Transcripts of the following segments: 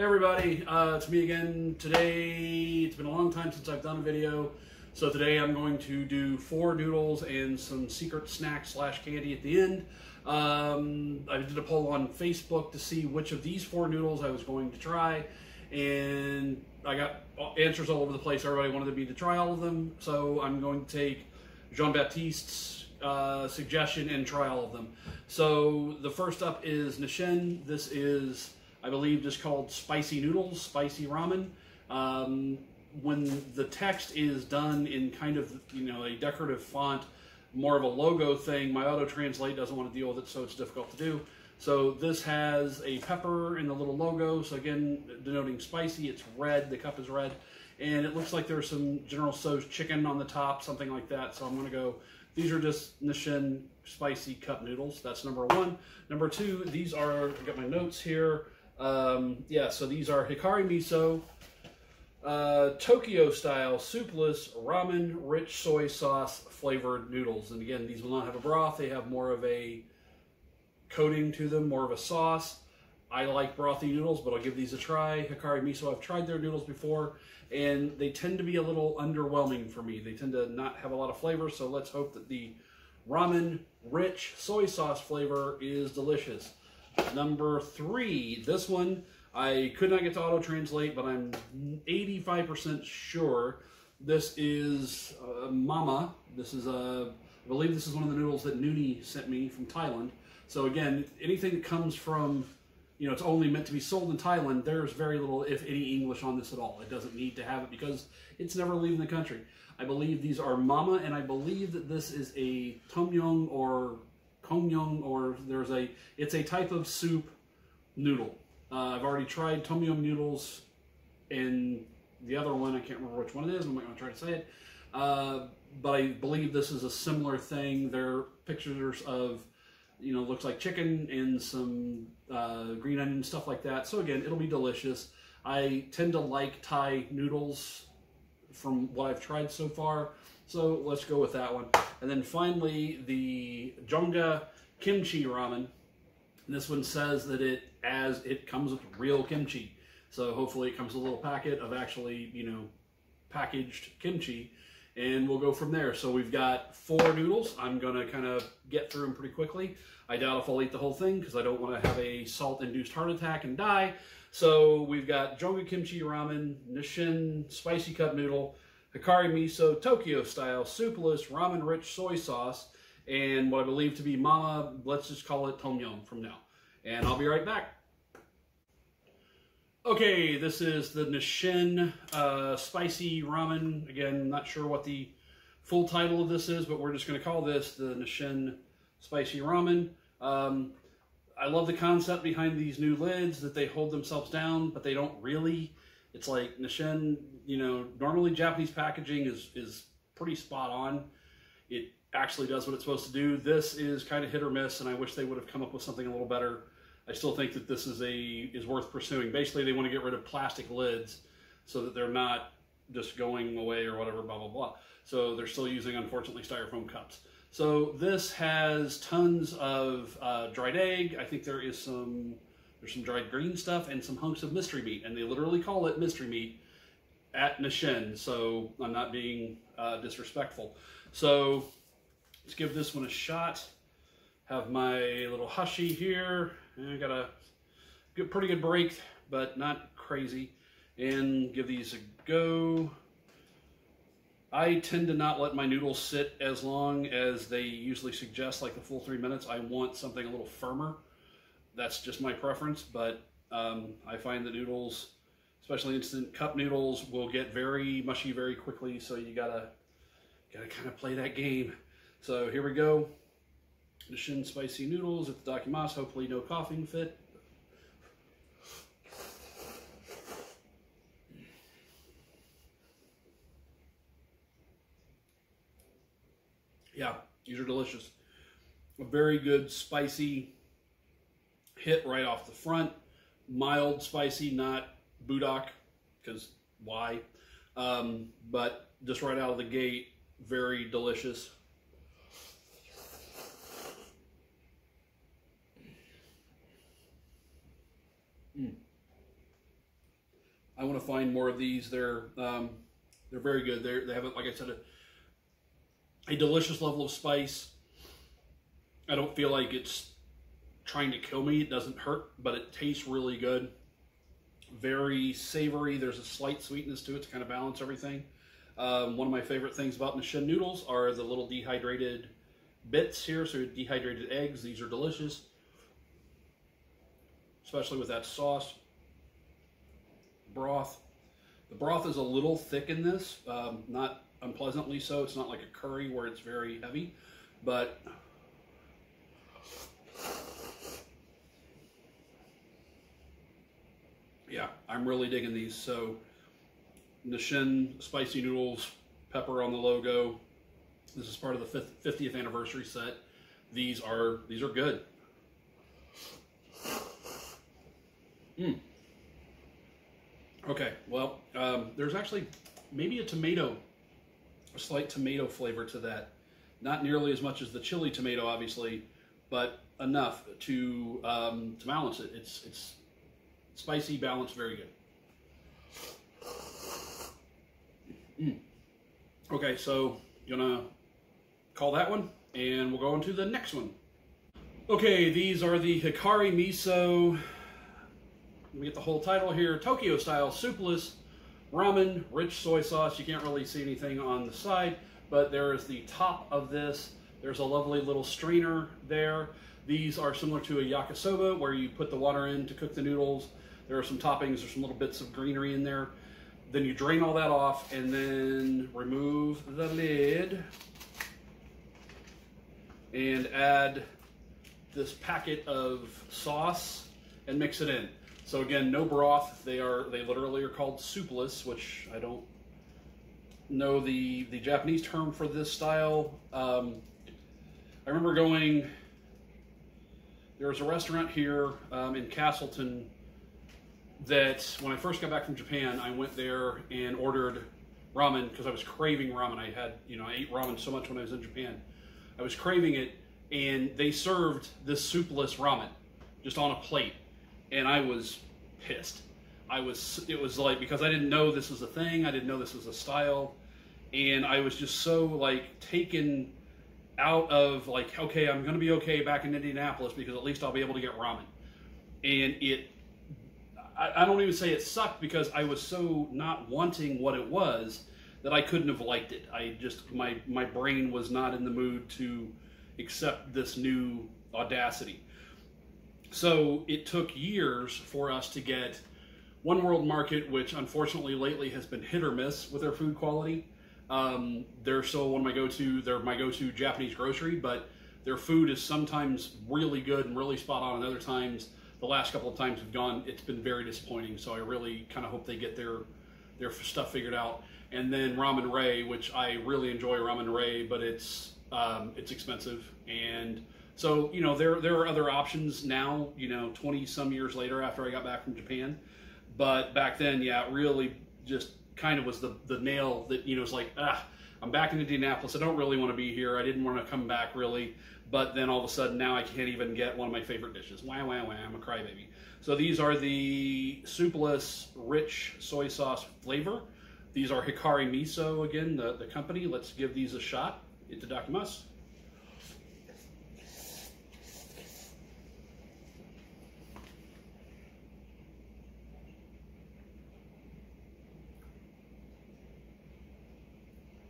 Hey everybody, it's me again. Today, it's been a long time since I've done a video, so today I'm going to do 4 noodles and some secret snack slash candy at the end. I did a poll on Facebook to see which of these 4 noodles I was going to try, and I got answers all over the place. Everybody wanted me to try all of them, so I'm going to take Jean-Baptiste's suggestion and try all of them. So the first up is Nisshin. This is, I believe, just called spicy noodles, spicy ramen. When the text is done in kind of, a decorative font, more of a logo thing, my auto-translate doesn't want to deal with it, so it's difficult to do. So this has a pepper in the little logo, so again, denoting spicy. It's red, the cup is red, and it looks like there's some General Tso's chicken on the top, something like that. So I'm going to go, these are just Nisshin spicy cup noodles. That's number 1. Number 2, these are, I got my notes here. So these are HIKARI miso, Tokyo style soupless ramen rich soy sauce flavored noodles. And again, these will not have a broth. They have more of a coating to them, more of a sauce. I like brothy noodles, but I'll give these a try. HIKARI miso, I've tried their noodles before, and they tend to be a little underwhelming for me. They tend to not have a lot of flavor, so let's hope that the ramen rich soy sauce flavor is delicious. Number 3, this one I could not get to auto-translate, but I'm 85% sure this is Mama. This is I believe this is one of the noodles that Nuni sent me from Thailand. So again, anything that comes from, it's only meant to be sold in Thailand, there's very little, if any, English on this at all. It doesn't need to have it because it's never leaving the country. I believe these are Mama, and I believe that this is a Tom Yum or Kongyong, or it's a type of soup noodle. I've already tried Tom Yum noodles, and the other one, I can't remember which one it is. I'm not going to try to say it. But I believe this is a similar thing. They're pictures of, looks like chicken and some green onion, stuff like that. So again, it'll be delicious. I tend to like Thai noodles from what I've tried so far. So let's go with that one. And then finally, the Jongga kimchi ramen. And this one says that it comes with real kimchi. So hopefully it comes with a little packet of actually, packaged kimchi. And we'll go from there. So we've got 4 noodles. I'm going to kind of get through them pretty quickly. I doubt if I'll eat the whole thing because I don't want to have a salt-induced heart attack and die. So we've got Jongga kimchi ramen, Nisshin spicy cup noodle, HIKARI miso, Tokyo style, soupless, ramen rich soy sauce, and what I believe to be Mama, let's just call it Tom Yum from now. And I'll be right back. Okay, this is the Nisshin spicy ramen. Again, not sure what the full title of this is, but we're just going to call this the Nisshin spicy ramen. I love the concept behind these new lids, that they hold themselves down, but they don't really. It's like Nisshin, normally Japanese packaging is pretty spot on. It actually does what it's supposed to do. This is kind of hit or miss, and I wish they would have come up with something a little better. I still think that this is worth pursuing. Basically, they want to get rid of plastic lids so that they're not just going away or whatever, blah, blah, blah. So they're still using, unfortunately, styrofoam cups. So this has tons of dried egg. I think there's some dried green stuff and some hunks of mystery meat, and they literally call it mystery meat at Nisshin, so I'm not being disrespectful. So let's give this one a shot. Have my little hushie here, and I got a pretty good break, but not crazy, and give these a go. I tend to not let my noodles sit as long as they usually suggest, like the full 3 minutes. I want something a little firmer. That's just my preference, but I find the noodles, especially instant cup noodles, will get very mushy very quickly, so you gotta kind of play that game. So here we go. Nisshin spicy noodles at the Dakimasu. Hopefully no coughing fit. Yeah, these are delicious. A very good spicy hit right off the front. Mild spicy, not Budak, because why? But just right out of the gate, very delicious. I want to find more of these. They're very good. They have, like I said, a delicious level of spice. I don't feel like it's trying to kill me. It doesn't hurt, but it tastes really good. Very savory. There's a slight sweetness to it to kind of balance everything. One of my favorite things about Nisshin noodles are the little dehydrated bits here. So dehydrated eggs. These are delicious, especially with that sauce. Broth. The broth is a little thick in this, not unpleasantly so. It's not like a curry where it's very heavy, but yeah, I'm really digging these. So Nisshin spicy noodles, pepper on the logo. This is part of the 50th anniversary set. These are good. Okay, well, there's actually maybe a slight tomato flavor to that. Not nearly as much as the chili tomato, obviously, but enough to balance it. It's spicy, balanced, very good. Okay, so gonna call that one, and we'll go on to the next one. Okay, these are the HIKARI miso. Let me get the whole title here. Tokyo style soupless ramen, rich soy sauce. You can't really see anything on the side, but there is the top of this. There's a lovely little strainer there. These are similar to a yakisoba, where you put the water in to cook the noodles. There are some toppings, there's some little bits of greenery in there. Then you drain all that off and then remove the lid and add this packet of sauce and mix it in. So again, no broth. They literally are called soupless, which I don't know the Japanese term for this style. I remember there was a restaurant here in Castleton that when I first got back from Japan, I went there and ordered ramen because I was craving ramen. I ate ramen so much when I was in Japan. I was craving it, and they served this soupless ramen just on a plate. And I was pissed. It was like, because I didn't know this was a thing, I didn't know this was a style, and I was just so like taken out of like, okay, I'm gonna be okay back in Indianapolis because at least I'll be able to get ramen. And I don't even say it sucked because I was so not wanting what it was that I couldn't have liked it. My brain was not in the mood to accept this new audacity. So it took years for us to get One World Market, which unfortunately lately has been hit or miss with their food quality. They're still they're my go-to Japanese grocery, but their food is sometimes really good and really spot on, and other times, the last couple of times we've gone, it's been very disappointing. So I really kind of hope they get their stuff figured out. And then Ramen Ray, which I really enjoy Ramen Ray, but it's expensive. And so, there are other options now, 20 some years later after I got back from Japan. But back then, yeah, it really just kind of was the nail that, it's like, I'm back in Indianapolis. I don't really want to be here. I didn't want to come back really. But then all of a sudden now I can't even get one of my favorite dishes. Wah, wah, wah, I'm a crybaby. So these are the soupless rich soy sauce flavor. These are HIKARI miso, again, the company. Let's give these a shot. Itadakimasu.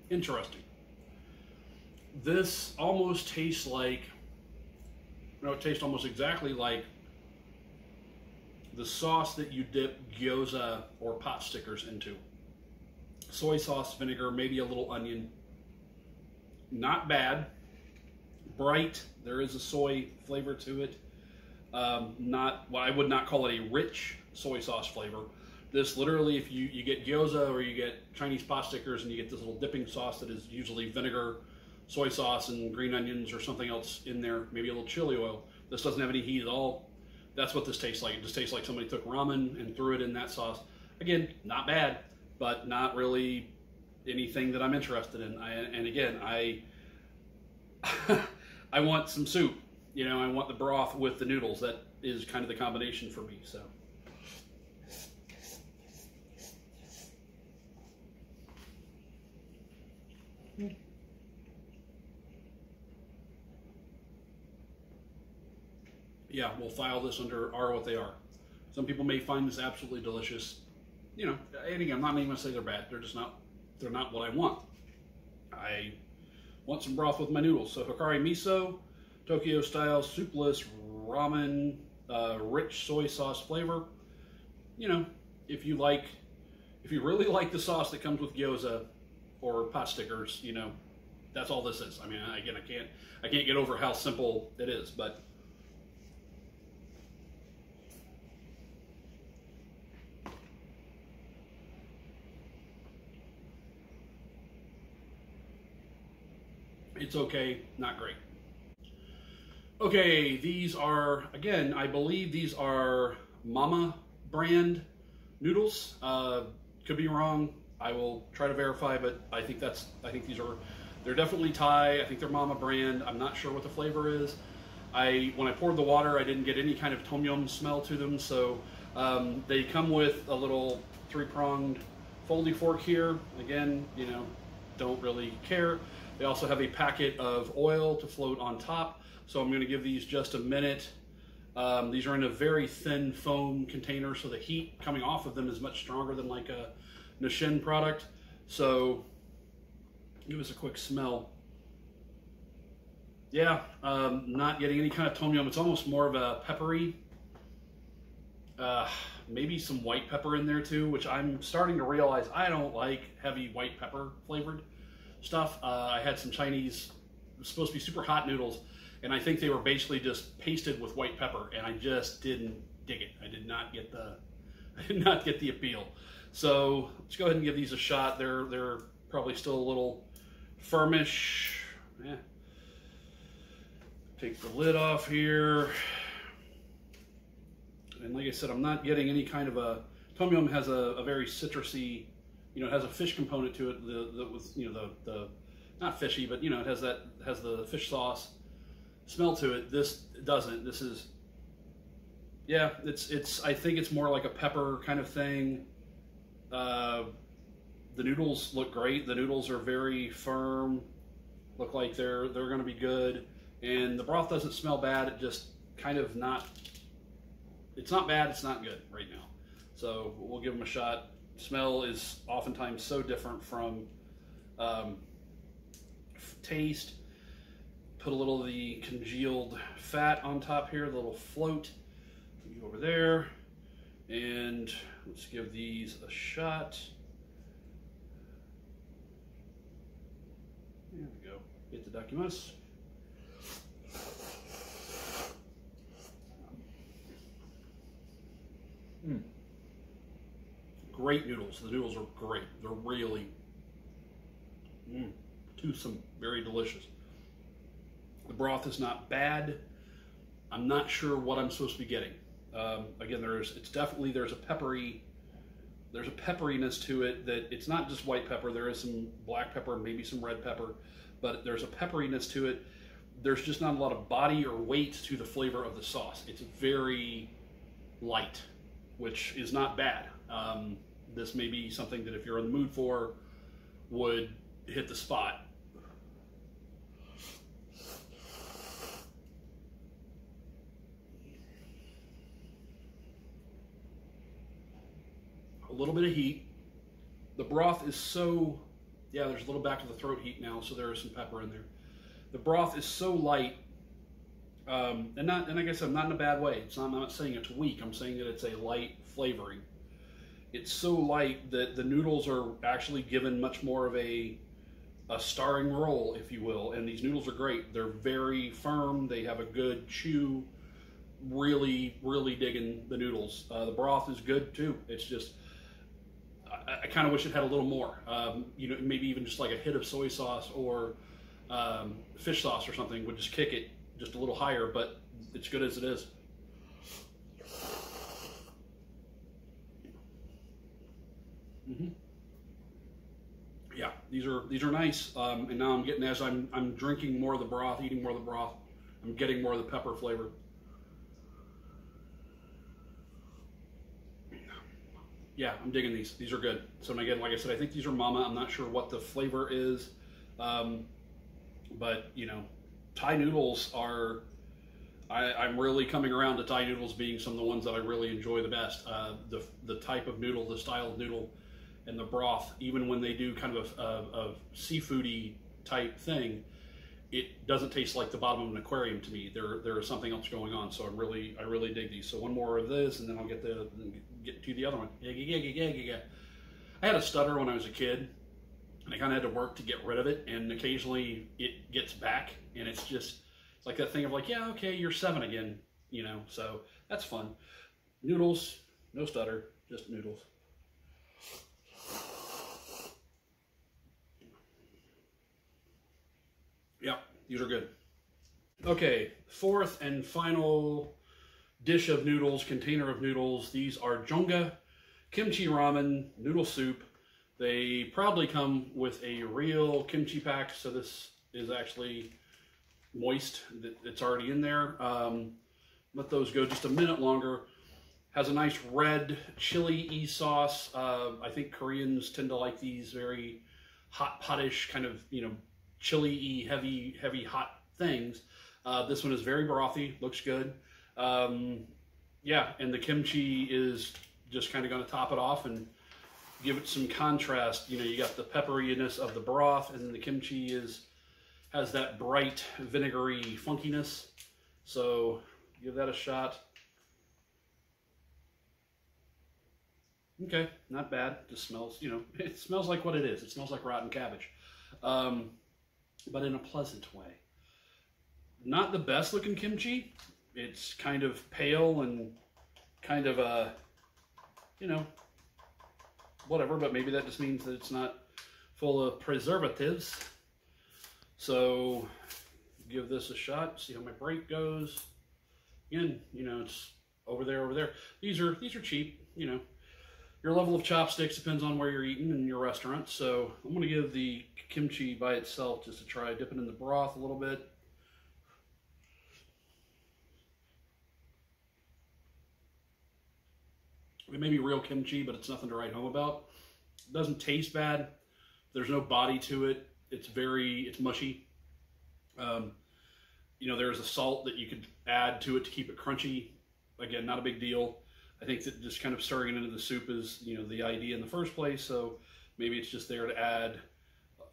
Interesting. This almost tastes like, it tastes almost exactly like the sauce that you dip gyoza or pot stickers into. Soy sauce, vinegar, maybe a little onion. Not bad. Bright. There is a soy flavor to it. I would not call it a rich soy sauce flavor. This literally, if you get gyoza or you get Chinese pot stickers and you get this little dipping sauce that is usually vinegar, soy sauce, and green onions or something else in there, maybe a little chili oil. This doesn't have any heat at all. That's what this tastes like. It just tastes like somebody took ramen and threw it in that sauce. Again, not bad, but not really anything that I'm interested in. I want some soup. I want the broth with the noodles. That is kind of the combination for me. So. Yeah, we'll file this under are what they are. Some people may find this absolutely delicious. You know, and again, I'm not even going to say they're bad. They're just not, they're not what I want. I want some broth with my noodles. So HIKARI miso, Tokyo style soupless ramen, rich soy sauce flavor. You know, if you really like the sauce that comes with gyoza or pot stickers, you know, that's all this is. I mean, again, I can't get over how simple it is, but it's okay, not great. Okay, these are, again, I believe these are Mama brand noodles. Could be wrong. I will try to verify, but I think they're definitely Thai. I think they're Mama brand. I'm not sure what the flavor is. When I poured the water, I didn't get any kind of tom yum smell to them, so they come with a little 3-pronged foldy fork here. Again, you know, don't really care. They also have a packet of oil to float on top, so I'm going to give these just a minute. These are in a very thin foam container, so the heat coming off of them is much stronger than like a Nisshin product. So give us a quick smell. Yeah, not getting any kind of tom yum. It's almost more of a peppery, maybe some white pepper in there too, which I'm starting to realize I don't like heavy white pepper flavored stuff. I had some Chinese, it was supposed to be super hot noodles, and I think they were basically just pasted with white pepper, and I just didn't dig it. I did not get the appeal. So let's go ahead and give these a shot. They're probably still a little firmish. Yeah. Take the lid off here. And like I said, I'm not getting any kind of a, tom yum has a very citrusy, you know, it has a fish component to it. The not fishy, but you know, it has the fish sauce smell to it. This doesn't. This is, yeah, it's. I think it's more like a pepper kind of thing. The noodles look great. The noodles are very firm. Look like they're going to be good. And the broth doesn't smell bad. It just kind of not. It's not bad. It's not good right now. So we'll give them a shot. Smell is oftentimes so different from taste. Put a little of the congealed fat on top here, the little float. Go over there, and let's give these a shot. There we go. Itadakimasu. Great noodles. The noodles are great. They're really toothsome, very delicious. The broth is not bad. I'm not sure what I'm supposed to be getting. Again, there's a pepperiness to it that it's not just white pepper. There is some black pepper, maybe some red pepper, but there's a pepperiness to it. There's just not a lot of body or weight to the flavor of the sauce. It's very light, which is not bad. This may be something that if you're in the mood for, would hit the spot. A little bit of heat. The broth is so, yeah, there's a little back of the throat heat now, so there is some pepper in there. The broth is so light, and I guess I'm not in a bad way. I'm not saying it's weak. I'm saying that it's a light flavoring. It's so light that the noodles are actually given much more of a starring role, if you will. And these noodles are great. They're very firm. They have a good chew. Really, really digging the noodles. The broth is good too. It's just, I kind of wish it had a little more. You know, maybe even just like a hit of soy sauce or fish sauce or something would just kick it just a little higher, but it's good as it is. Yeah, these are nice. And now I'm getting, as I'm drinking more of the broth, eating more of the broth, I'm getting more of the pepper flavor. Yeah, I'm digging these. These are good. So again, like I said, I think these are Mama. I'm not sure what the flavor is. But, you know, Thai noodles are, I'm really coming around to Thai noodles being some of the ones that I really enjoy the best. The type of noodle, the style of noodle, and the broth, even when they do kind of a seafoody type thing, it doesn't taste like the bottom of an aquarium to me. There is something else going on, so I really dig these. So one more of this, and then I'll get to the other one. I had a stutter when I was a kid, and I kind of had to work to get rid of it, and occasionally it gets back, and it's like that thing of like, yeah, okay, you're 7 again, you know, so that's fun. Noodles, no stutter, just noodles. Yeah, these are good. Okay, fourth and final dish of noodles, container of noodles. These are Jongga kimchi ramen noodle soup. They proudly come with a real kimchi pack, so this is actually moist. It's already in there. Let those go just a minute longer. Has a nice red chili-y sauce. I think Koreans tend to like these very hot potish kind of, you know, chili-y, heavy hot things. This one is very brothy, looks good. Yeah, and the kimchi is just kind of going to top it off and give it some contrast. You know, you got the pepperiness of the broth, and then the kimchi has that bright vinegary funkiness. So give that a shot. Okay, not bad. Just smells, you know, it smells like what it is. It smells like rotten cabbage, but in a pleasant way. Not the best looking kimchi. It's kind of pale and kind of you know, whatever, but maybe that just means that it's not full of preservatives. So give this a shot, see how my break goes. Again, you know, it's over there. These are cheap, you know. Your level of chopsticks depends on where you're eating in your restaurant. So I'm going to give the kimchi by itself just to try dipping in the broth a little bit. It may be real kimchi, but it's nothing to write home about. It doesn't taste bad. There's no body to it. It's mushy. You know, there's a salt that you could add to it to keep it crunchy. Again, not a big deal. I think that just kind of stirring it into the soup is, you know, the idea in the first place. So maybe it's just there to add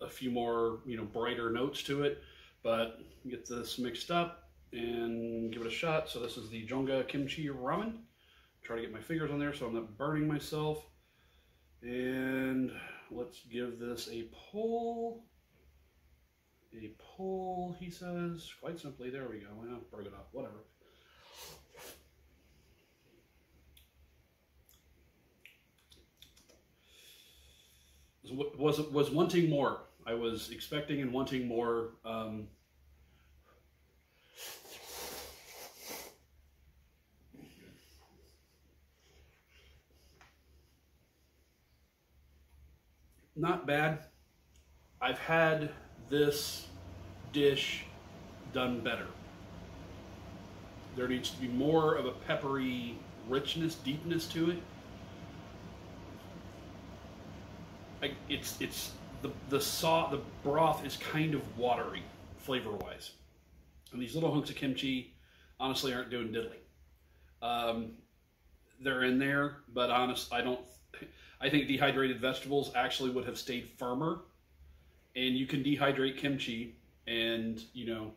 a few more, you know, brighter notes to it. But get this mixed up and give it a shot. So this is the Jongga kimchi ramen. Try to get my fingers on there so I'm not burning myself. And let's give this a pull. A pull, he says. Quite simply, there we go. Well, break it up, whatever. Was wanting more. I was expecting and wanting more. Not bad. I've had this dish done better. There needs to be more of a peppery richness, deepness to it. The broth is kind of watery, flavor-wise, and these little hunks of kimchi, honestly, aren't doing diddly. They're in there, but I think dehydrated vegetables actually would have stayed firmer. And you can dehydrate kimchi, and you know,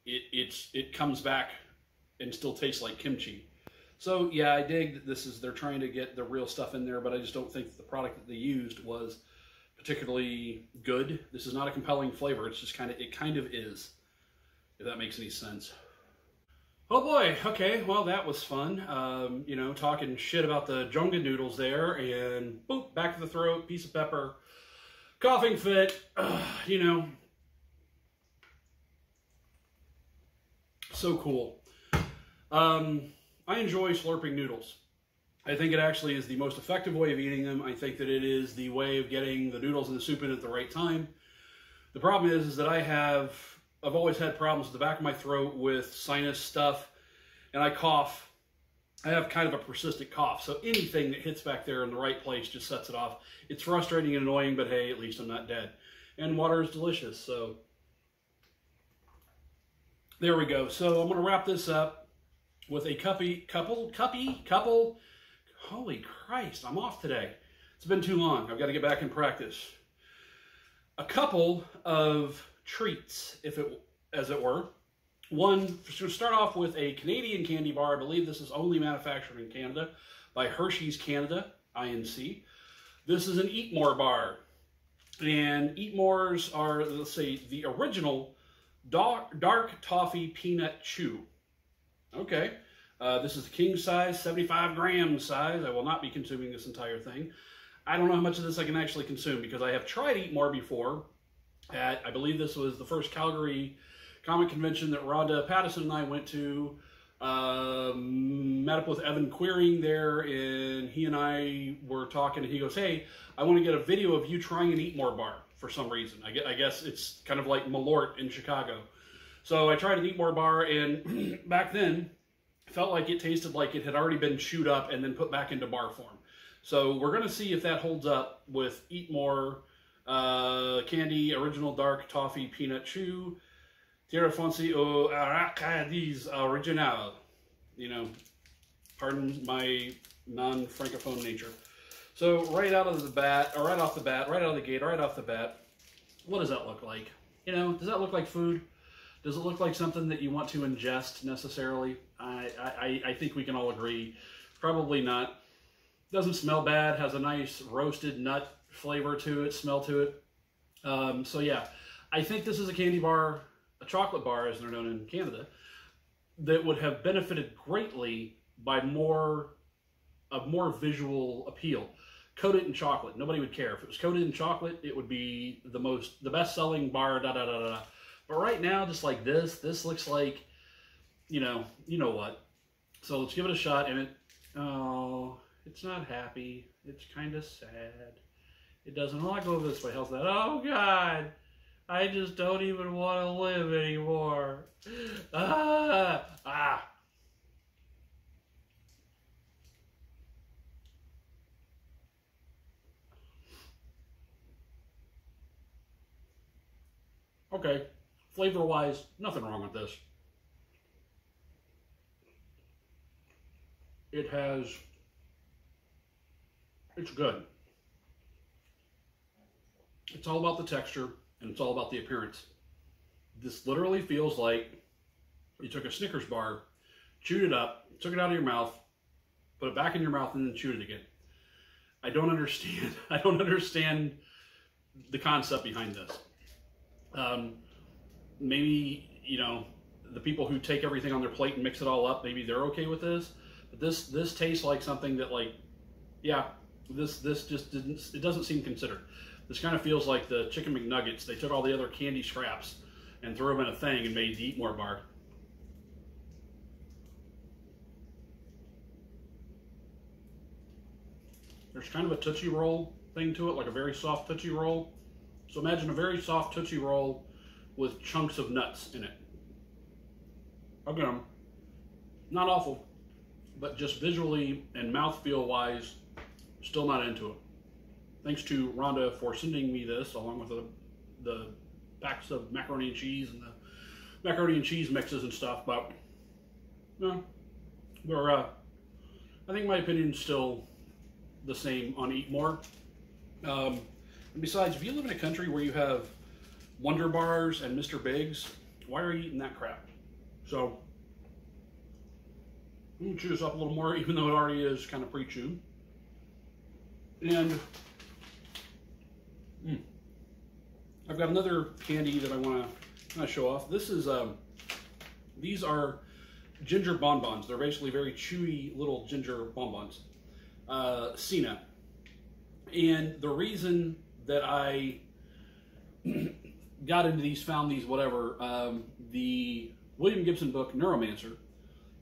it comes back and still tastes like kimchi. So yeah, I dig that they're trying to get the real stuff in there, but I just don't think that the product that they used was particularly good. This is not a compelling flavor. It's just it kind of is, if that makes any sense. Oh boy, okay, well that was fun. You know, talking shit about the Jongga noodles there, and boop, back to the throat, piece of pepper, coughing fit, you know. So cool. I enjoy slurping noodles. I think it actually is the most effective way of eating them. I think that it is the way of getting the noodles and the soup in at the right time. The problem is that I've always had problems with the back of my throat with sinus stuff, and I cough. I have kind of a persistent cough, so anything that hits back there in the right place just sets it off. It's frustrating and annoying, but hey, at least I'm not dead. and water is delicious. So there we go. So I'm going to wrap this up with a couple. Holy Christ, I'm off today. It's been too long. I've got to get back in practice. A couple of treats, as it were. One, to start off with a Canadian candy bar. I believe this is only manufactured in Canada by Hershey's Canada, INC. This is an Eat More bar. And Eat Mores are, let's say, the original dark toffee peanut chew. Okay. This is the king size, 75 gram size. I will not be consuming this entire thing. I don't know how much of this I can actually consume because I have tried Eat More before. I believe this was the first Calgary comic convention that Rhonda Pattison and I went to. Met up with Evan Queering there, and he and I were talking, and he goes, hey, I want to get a video of you trying an Eat More bar for some reason. I guess it's kind of like Malort in Chicago. So I tried an Eat More bar, and back then, felt like it tasted like it had already been chewed up and then put back into bar form. So we're going to see if that holds up with Eat More candy, original dark toffee peanut chew. Tierra Fonsi o Aracadis Original. You know, pardon my non-francophone nature. So right out of the bat, or right off the bat, right out of the gate, right off the bat, what does that look like? You know, does that look like food? Does it look like something that you want to ingest necessarily? I think we can all agree. Probably not. Doesn't smell bad. Has a nice roasted nut flavor to it, smell to it. So yeah, I think this is a candy bar, a chocolate bar as they're known in Canada, that would have benefited greatly by more visual appeal. Coat it in chocolate. Nobody would care. If it was coated in chocolate, it would be the best-selling bar, da-da-da-da-da. But right now, just like this looks like, you know what. So let's give it a shot, and oh, it's not happy. It's kind of sad. It doesn't want to go this way. How's that? Oh, God. I just don't even want to live anymore. Ah. Okay. Flavor-wise, nothing wrong with this. It's good. It's all about the texture, and it's all about the appearance. This literally feels like you took a Snickers bar, chewed it up, took it out of your mouth, put it back in your mouth, and then chewed it again. I don't understand. I don't understand the concept behind this. Maybe, the people who take everything on their plate and mix it all up, maybe they're okay with this. But this tastes like something that, this just it doesn't seem considered. This kind of feels like the Chicken McNuggets. They took all the other candy scraps and threw them in a thing and made the Eat More bar. There's kind of a Tootsie Roll thing to it, like a very soft Tootsie Roll. So imagine a very soft Tootsie Roll with chunks of nuts in it. Again, not awful, but just visually and mouthfeel-wise, still not into it. Thanks to Rhonda for sending me this, along with the packs of macaroni and cheese and the macaroni and cheese mixes and stuff. But no, I think my opinion's still the same on Eat More. And besides, if you live in a country where you have Wonder Bars and Mr. Bigs, why are you eating that crap? So I'm gonna chew this up a little more, even though it already is kind of pre-chewed. And I've got another candy that I want to show off. This is these are ginger bonbons. They're basically very chewy little ginger bonbons. Sina. And the reason that I got into these, found these, whatever, the William Gibson book Neuromancer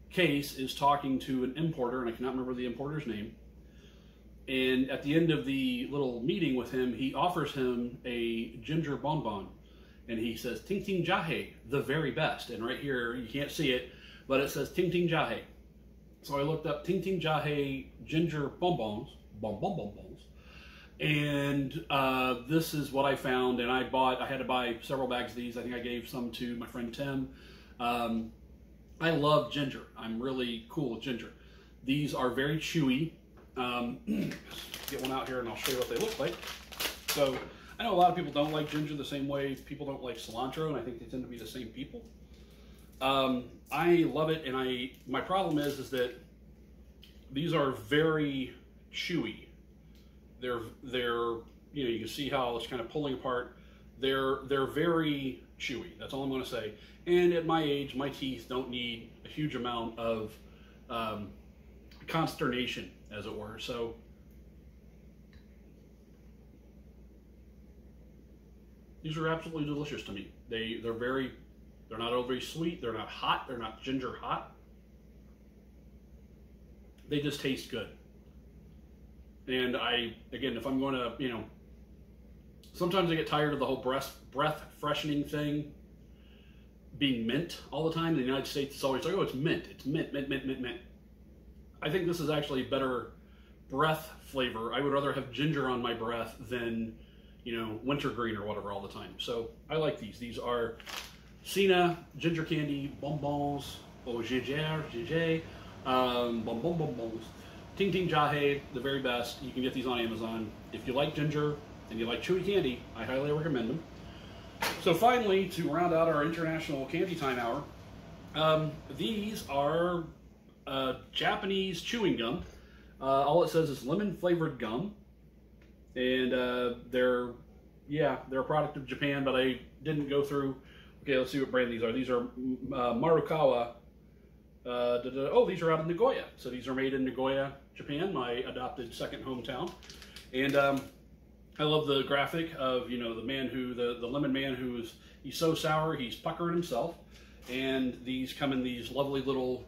Case is talking to an importer, and I cannot remember the importer's name. And at the end of the little meeting with him, he offers him a ginger bonbon. And he says, Ting Ting Jahe, the very best. And right here, you can't see it, but it says Ting Ting Jahe. So I looked up Ting Ting Jahe ginger bonbons, And this is what I found, and I had to buy several bags of these. I think I gave some to my friend Tim. I love ginger. I'm really cool with ginger. These are very chewy. Get one out here and I'll show you what they look like. So I know a lot of people don't like ginger the same way people don't like cilantro, and I think they tend to be the same people. I love it, and my problem is that these are very chewy. They're you know, you can see how it's kind of pulling apart. They're very chewy. That's all I'm going to say. And at my age, my teeth don't need a huge amount of consternation, as it were. So these are absolutely delicious to me. They're not overly sweet. They're not hot. They're not ginger hot. They just taste good. And again, if I'm going to, you know, sometimes I get tired of the whole breath freshening thing being mint all the time. In the United States, it's always like, oh, it's mint. It's mint, mint, mint, mint, mint. I think this is actually better breath flavor. I would rather have ginger on my breath than, you know, wintergreen or whatever all the time. So I like these. These are Sina ginger candy bonbons, or Jahe, bonbons. Ting Ting Jahe, the very best. You can get these on Amazon. If you like ginger and you like chewy candy, I highly recommend them. So finally, to round out our international candy time hour, these are Japanese chewing gum. All it says is lemon flavored gum, and they're a product of Japan, but I didn't go through. Okay, let's see what brand these are. These are Marukawa. Oh, these are out of Nagoya. So these are made in Nagoya, Japan, my adopted second hometown. And I love the graphic of, you know, the man who, the lemon man he's so sour, he's puckering himself. And these come in these lovely little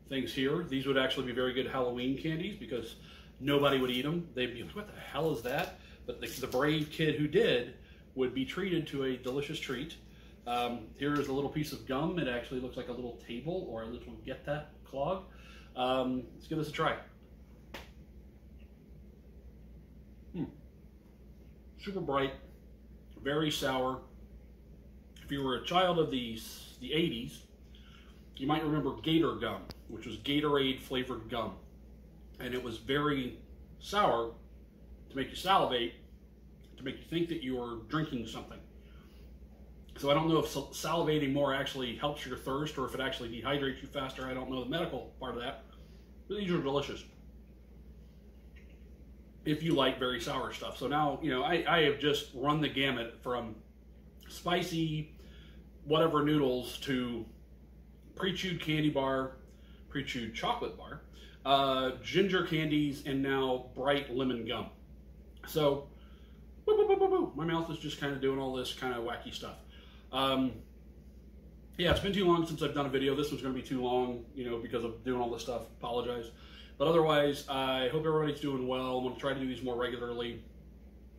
things here. These would actually be very good Halloween candies because nobody would eat them. They'd be like, what the hell is that? But the brave kid who did would be treated to a delicious treat. Here is a little piece of gum. It actually looks like a little table or a little geta clog. Let's give this a try. Super bright, very sour. If you were a child of the 80s, you might remember Gator gum, which was Gatorade flavored gum. And it was very sour to make you salivate, to make you think that you were drinking something. So I don't know if salivating more actually helps your thirst or if it actually dehydrates you faster. I don't know the medical part of that. But these are delicious if you like very sour stuff. So now, you know, I have just run the gamut from spicy whatever noodles to pre-chewed candy bar, pre-chewed chocolate bar, ginger candies, and now bright lemon gum. So, my mouth is just kind of doing all this kind of wacky stuff. Yeah, it's been too long since I've done a video. This one's going to be too long, you know, because of doing all this stuff. Apologize. But otherwise, I hope everybody's doing well. I'm going to try to do these more regularly.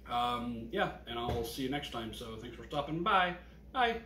Yeah, and I'll see you next time. So thanks for stopping by. Bye.